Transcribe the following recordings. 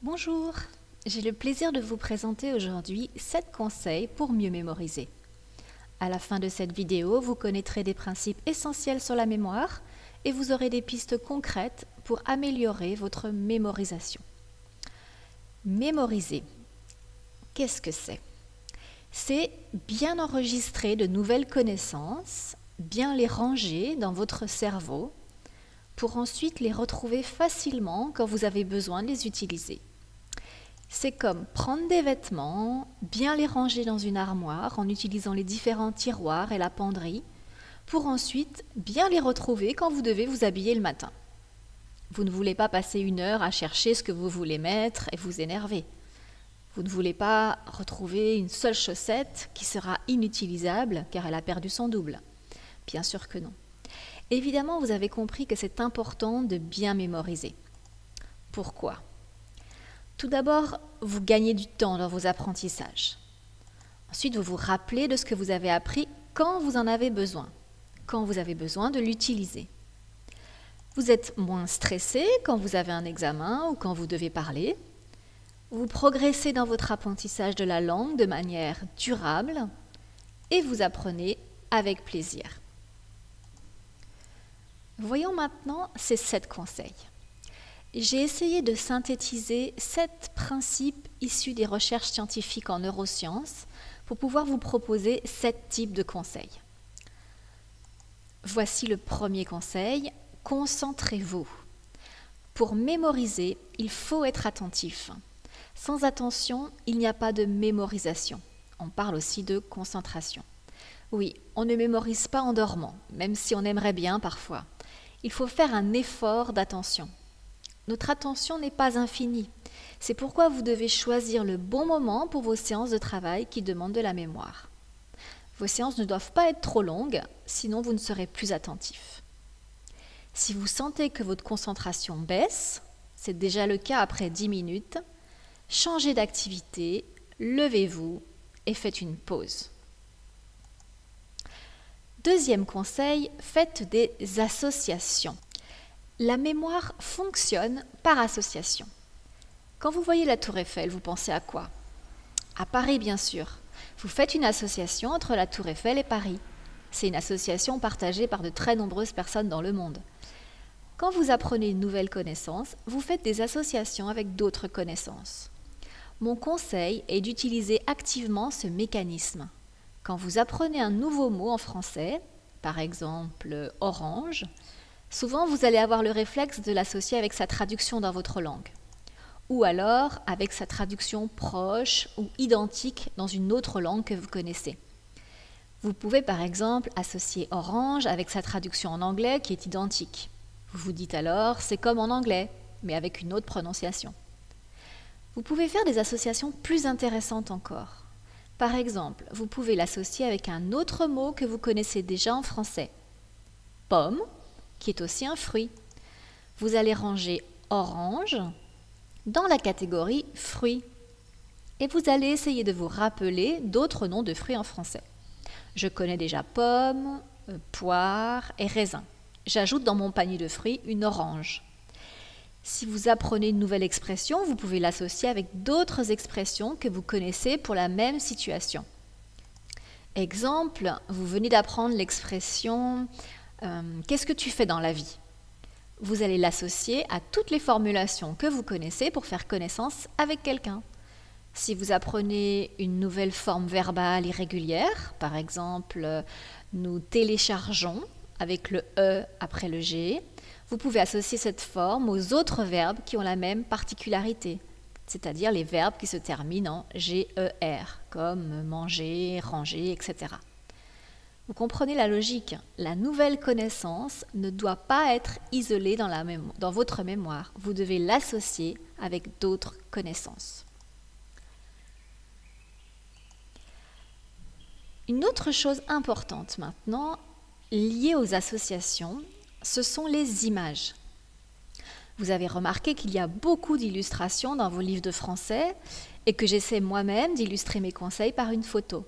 Bonjour, j'ai le plaisir de vous présenter aujourd'hui 7 conseils pour mieux mémoriser. À la fin de cette vidéo, vous connaîtrez des principes essentiels sur la mémoire et vous aurez des pistes concrètes pour améliorer votre mémorisation. Mémoriser, qu'est-ce que c'est? C'est bien enregistrer de nouvelles connaissances, bien les ranger dans votre cerveau pour ensuite les retrouver facilement quand vous avez besoin de les utiliser. C'est comme prendre des vêtements, bien les ranger dans une armoire en utilisant les différents tiroirs et la penderie, pour ensuite bien les retrouver quand vous devez vous habiller le matin. Vous ne voulez pas passer 1 heure à chercher ce que vous voulez mettre et vous énerver. Vous ne voulez pas retrouver une seule chaussette qui sera inutilisable car elle a perdu son double. Bien sûr que non. Évidemment, vous avez compris que c'est important de bien mémoriser. Pourquoi ? Tout d'abord, vous gagnez du temps dans vos apprentissages. Ensuite, vous vous rappelez de ce que vous avez appris quand vous en avez besoin, quand vous avez besoin de l'utiliser. Vous êtes moins stressé quand vous avez un examen ou quand vous devez parler. Vous progressez dans votre apprentissage de la langue de manière durable et vous apprenez avec plaisir. Voyons maintenant ces 7 conseils. J'ai essayé de synthétiser 7 principes issus des recherches scientifiques en neurosciences pour pouvoir vous proposer 7 types de conseils. Voici le premier conseil, concentrez-vous. Pour mémoriser, il faut être attentif. Sans attention, il n'y a pas de mémorisation. On parle aussi de concentration. Oui, on ne mémorise pas en dormant, même si on aimerait bien parfois. Il faut faire un effort d'attention. Notre attention n'est pas infinie. C'est pourquoi vous devez choisir le bon moment pour vos séances de travail qui demandent de la mémoire. Vos séances ne doivent pas être trop longues, sinon vous ne serez plus attentif. Si vous sentez que votre concentration baisse, c'est déjà le cas après 10 minutes, changez d'activité, levez-vous et faites une pause. Deuxième conseil, faites des associations. La mémoire fonctionne par association. Quand vous voyez la Tour Eiffel, vous pensez à quoi? À Paris, bien sûr. Vous faites une association entre la Tour Eiffel et Paris. C'est une association partagée par de très nombreuses personnes dans le monde. Quand vous apprenez une nouvelle connaissance, vous faites des associations avec d'autres connaissances. Mon conseil est d'utiliser activement ce mécanisme. Quand vous apprenez un nouveau mot en français, par exemple orange, souvent, vous allez avoir le réflexe de l'associer avec sa traduction dans votre langue, ou alors avec sa traduction proche ou identique dans une autre langue que vous connaissez. Vous pouvez par exemple associer orange avec sa traduction en anglais qui est identique. Vous vous dites alors, c'est comme en anglais, mais avec une autre prononciation. Vous pouvez faire des associations plus intéressantes encore. Par exemple, vous pouvez l'associer avec un autre mot que vous connaissez déjà en français. Pomme, qui est aussi un fruit. Vous allez ranger orange dans la catégorie fruits. Et vous allez essayer de vous rappeler d'autres noms de fruits en français. Je connais déjà pomme, poire et raisin. J'ajoute dans mon panier de fruits une orange. Si vous apprenez une nouvelle expression, vous pouvez l'associer avec d'autres expressions que vous connaissez pour la même situation. Exemple, vous venez d'apprendre l'expression qu'est-ce que tu fais dans la vie? Vous allez l'associer à toutes les formulations que vous connaissez pour faire connaissance avec quelqu'un. Si vous apprenez une nouvelle forme verbale irrégulière, par exemple, nous téléchargeons avec le E après le G, vous pouvez associer cette forme aux autres verbes qui ont la même particularité, c'est-à-dire les verbes qui se terminent en GER, comme manger, ranger, etc. Vous comprenez la logique. La nouvelle connaissance ne doit pas être isolée dans votre mémoire. Vous devez l'associer avec d'autres connaissances. Une autre chose importante maintenant, liée aux associations, ce sont les images. Vous avez remarqué qu'il y a beaucoup d'illustrations dans vos livres de français et que j'essaie moi-même d'illustrer mes conseils par une photo.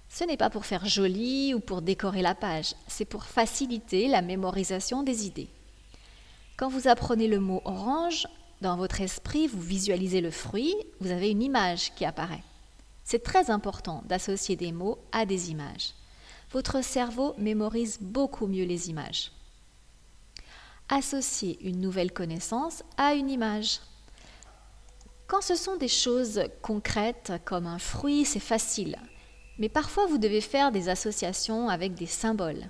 Ce n'est pas pour faire joli ou pour décorer la page, c'est pour faciliter la mémorisation des idées. Quand vous apprenez le mot orange, dans votre esprit, vous visualisez le fruit, vous avez une image qui apparaît. C'est très important d'associer des mots à des images. Votre cerveau mémorise beaucoup mieux les images. Associez une nouvelle connaissance à une image. Quand ce sont des choses concrètes comme un fruit, c'est facile. Mais parfois, vous devez faire des associations avec des symboles.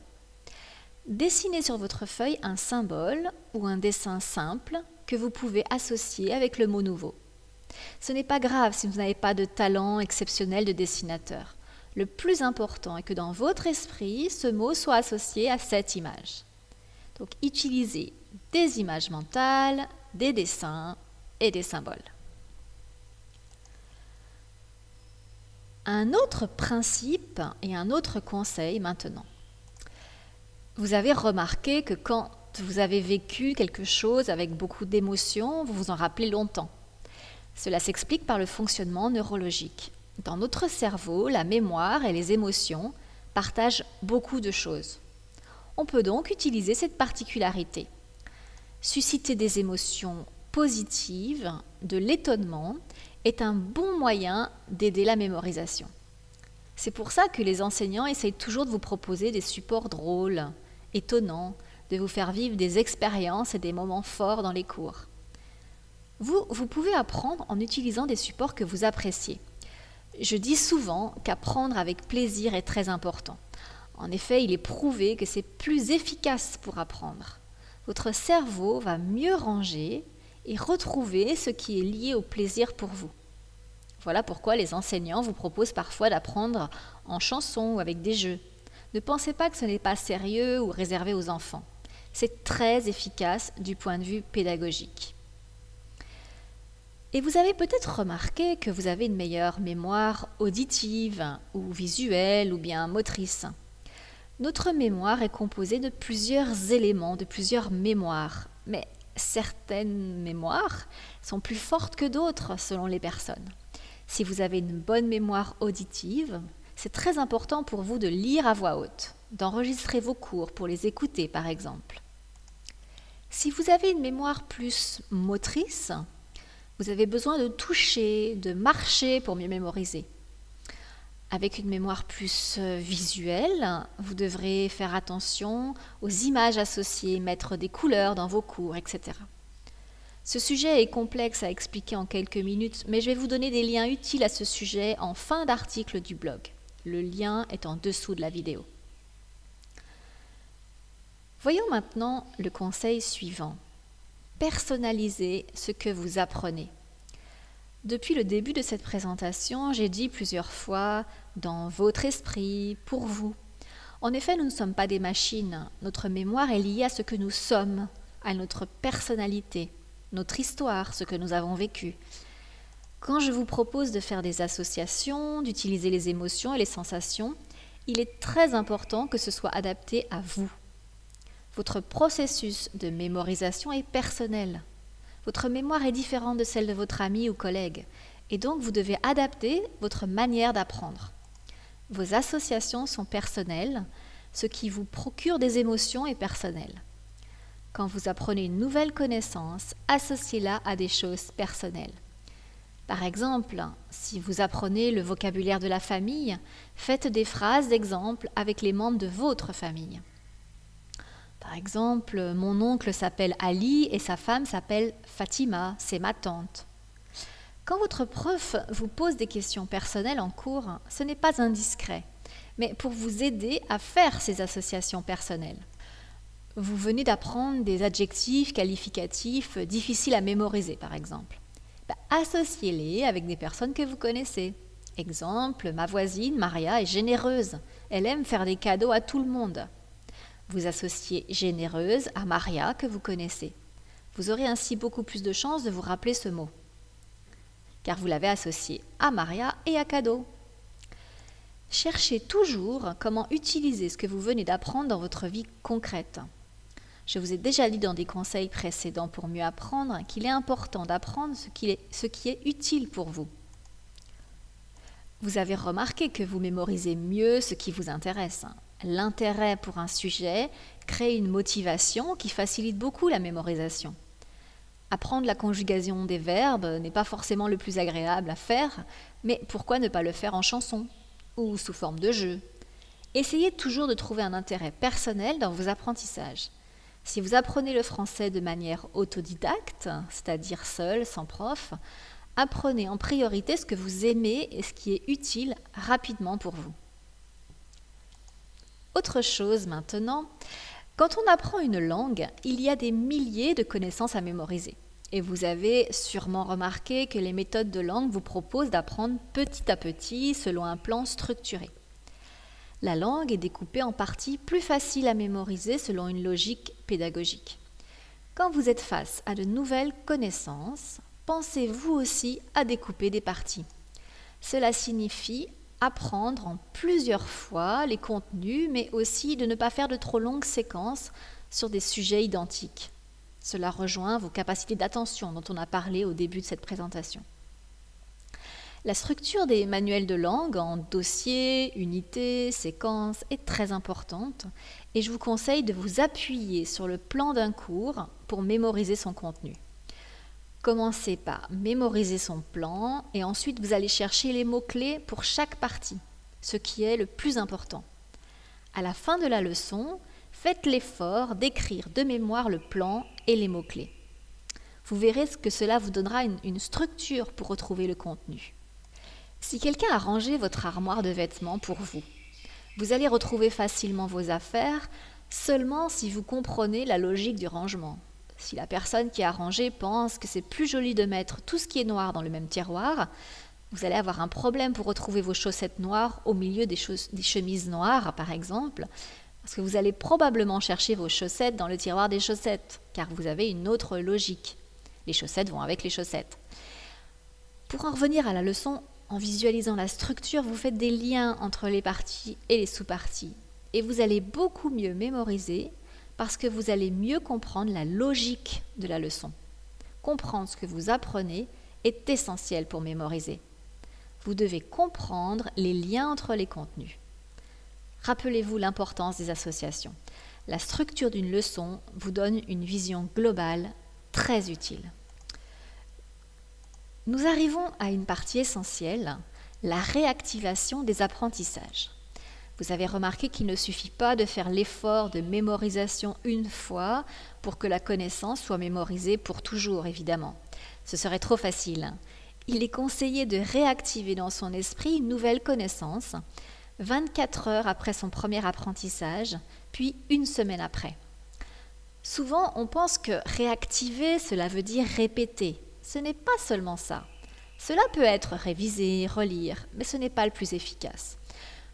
Dessinez sur votre feuille un symbole ou un dessin simple que vous pouvez associer avec le mot nouveau. Ce n'est pas grave si vous n'avez pas de talent exceptionnel de dessinateur. Le plus important est que dans votre esprit, ce mot soit associé à cette image. Donc, utilisez des images mentales, des dessins et des symboles. Un autre principe et un autre conseil maintenant. Vous avez remarqué que quand vous avez vécu quelque chose avec beaucoup d'émotions, vous vous en rappelez longtemps. Cela s'explique par le fonctionnement neurologique. Dans notre cerveau, la mémoire et les émotions partagent beaucoup de choses. On peut donc utiliser cette particularité. Susciter des émotions positives, de l'étonnement, est un bon moyen d'aider la mémorisation. C'est pour ça que les enseignants essayent toujours de vous proposer des supports drôles, étonnants, de vous faire vivre des expériences et des moments forts dans les cours. Vous pouvez apprendre en utilisant des supports que vous appréciez. Je dis souvent qu'apprendre avec plaisir est très important. En effet, il est prouvé que c'est plus efficace pour apprendre. Votre cerveau va mieux ranger et retrouver ce qui est lié au plaisir pour vous. Voilà pourquoi les enseignants vous proposent parfois d'apprendre en chanson ou avec des jeux. Ne pensez pas que ce n'est pas sérieux ou réservé aux enfants. C'est très efficace du point de vue pédagogique. Et vous avez peut-être remarqué que vous avez une meilleure mémoire auditive ou visuelle ou bien motrice. Notre mémoire est composée de plusieurs éléments, de plusieurs mémoires, mais certaines mémoires sont plus fortes que d'autres selon les personnes. Si vous avez une bonne mémoire auditive, c'est très important pour vous de lire à voix haute, d'enregistrer vos cours pour les écouter par exemple. Si vous avez une mémoire plus motrice, vous avez besoin de toucher, de marcher pour mieux mémoriser. Avec une mémoire plus visuelle, vous devrez faire attention aux images associées, mettre des couleurs dans vos cours, etc. Ce sujet est complexe à expliquer en quelques minutes, mais je vais vous donner des liens utiles à ce sujet en fin d'article du blog. Le lien est en dessous de la vidéo. Voyons maintenant le conseil suivant. Personnalisez ce que vous apprenez. Depuis le début de cette présentation, j'ai dit plusieurs fois « dans votre esprit, pour vous ». En effet, nous ne sommes pas des machines. Notre mémoire est liée à ce que nous sommes, à notre personnalité, notre histoire, ce que nous avons vécu. Quand je vous propose de faire des associations, d'utiliser les émotions et les sensations, il est très important que ce soit adapté à vous. Votre processus de mémorisation est personnel. Votre mémoire est différente de celle de votre ami ou collègue, et donc vous devez adapter votre manière d'apprendre. Vos associations sont personnelles, ce qui vous procure des émotions est personnel. Quand vous apprenez une nouvelle connaissance, associez-la à des choses personnelles. Par exemple, si vous apprenez le vocabulaire de la famille, faites des phrases d'exemple avec les membres de votre famille. Par exemple, mon oncle s'appelle Ali et sa femme s'appelle Fatima, c'est ma tante. Quand votre prof vous pose des questions personnelles en cours, ce n'est pas indiscret, mais pour vous aider à faire ces associations personnelles. Vous venez d'apprendre des adjectifs qualificatifs difficiles à mémoriser, par exemple. Associez-les avec des personnes que vous connaissez. Exemple, ma voisine Maria est généreuse. Elle aime faire des cadeaux à tout le monde. Vous associez généreuse à Maria que vous connaissez. Vous aurez ainsi beaucoup plus de chances de vous rappeler ce mot, car vous l'avez associé à Maria et à cadeau. Cherchez toujours comment utiliser ce que vous venez d'apprendre dans votre vie concrète. Je vous ai déjà dit dans des conseils précédents pour mieux apprendre qu'il est important d'apprendre ce qui est utile pour vous. Vous avez remarqué que vous mémorisez mieux ce qui vous intéresse. L'intérêt pour un sujet crée une motivation qui facilite beaucoup la mémorisation. Apprendre la conjugaison des verbes n'est pas forcément le plus agréable à faire, mais pourquoi ne pas le faire en chanson ou sous forme de jeu? Essayez toujours de trouver un intérêt personnel dans vos apprentissages. Si vous apprenez le français de manière autodidacte, c'est-à-dire seul, sans prof, apprenez en priorité ce que vous aimez et ce qui est utile rapidement pour vous. Autre chose maintenant, quand on apprend une langue, il y a des milliers de connaissances à mémoriser. Et vous avez sûrement remarqué que les méthodes de langue vous proposent d'apprendre petit à petit selon un plan structuré. La langue est découpée en parties plus faciles à mémoriser selon une logique pédagogique. Quand vous êtes face à de nouvelles connaissances, pensez vous aussi à découper des parties. Cela signifie apprendre en plusieurs fois les contenus, mais aussi de ne pas faire de trop longues séquences sur des sujets identiques. Cela rejoint vos capacités d'attention dont on a parlé au début de cette présentation. La structure des manuels de langue en dossiers, unités, séquences est très importante et je vous conseille de vous appuyer sur le plan d'un cours pour mémoriser son contenu. Commencez par mémoriser son plan et ensuite vous allez chercher les mots-clés pour chaque partie, ce qui est le plus important. À la fin de la leçon, faites l'effort d'écrire de mémoire le plan et les mots-clés. Vous verrez que cela vous donnera une structure pour retrouver le contenu. Si quelqu'un a rangé votre armoire de vêtements pour vous, vous allez retrouver facilement vos affaires seulement si vous comprenez la logique du rangement. Si la personne qui a rangé pense que c'est plus joli de mettre tout ce qui est noir dans le même tiroir, vous allez avoir un problème pour retrouver vos chaussettes noires au milieu des chemises noires, par exemple, parce que vous allez probablement chercher vos chaussettes dans le tiroir des chaussettes, car vous avez une autre logique. Les chaussettes vont avec les chaussettes. Pour en revenir à la leçon, en visualisant la structure, vous faites des liens entre les parties et les sous-parties, et vous allez beaucoup mieux mémoriser parce que vous allez mieux comprendre la logique de la leçon. Comprendre ce que vous apprenez est essentiel pour mémoriser. Vous devez comprendre les liens entre les contenus. Rappelez-vous l'importance des associations. La structure d'une leçon vous donne une vision globale très utile. Nous arrivons à une partie essentielle, la réactivation des apprentissages. Vous avez remarqué qu'il ne suffit pas de faire l'effort de mémorisation une fois pour que la connaissance soit mémorisée pour toujours, évidemment. Ce serait trop facile. Il est conseillé de réactiver dans son esprit une nouvelle connaissance 24 heures après son premier apprentissage, puis une semaine après. Souvent, on pense que réactiver, cela veut dire répéter. Ce n'est pas seulement ça. Cela peut être réviser, relire, mais ce n'est pas le plus efficace.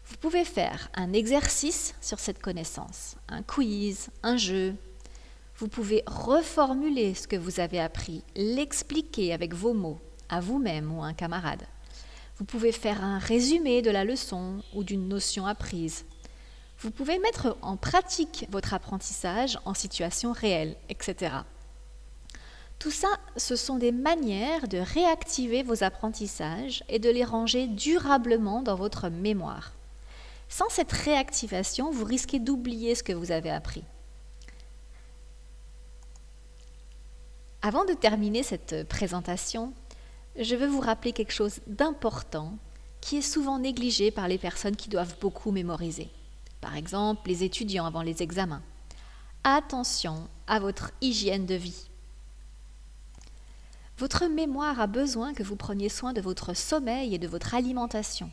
Vous pouvez faire un exercice sur cette connaissance, un quiz, un jeu. Vous pouvez reformuler ce que vous avez appris, l'expliquer avec vos mots, à vous-même ou à un camarade. Vous pouvez faire un résumé de la leçon ou d'une notion apprise. Vous pouvez mettre en pratique votre apprentissage en situation réelle, etc. Tout ça, ce sont des manières de réactiver vos apprentissages et de les ranger durablement dans votre mémoire. Sans cette réactivation, vous risquez d'oublier ce que vous avez appris. Avant de terminer cette présentation, je veux vous rappeler quelque chose d'important qui est souvent négligé par les personnes qui doivent beaucoup mémoriser. Par exemple, les étudiants avant les examens. Attention à votre hygiène de vie. Votre mémoire a besoin que vous preniez soin de votre sommeil et de votre alimentation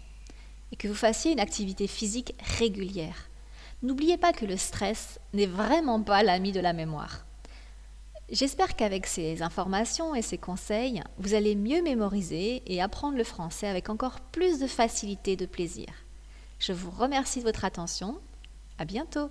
et que vous fassiez une activité physique régulière. N'oubliez pas que le stress n'est vraiment pas l'ami de la mémoire. J'espère qu'avec ces informations et ces conseils, vous allez mieux mémoriser et apprendre le français avec encore plus de facilité et de plaisir. Je vous remercie de votre attention. À bientôt.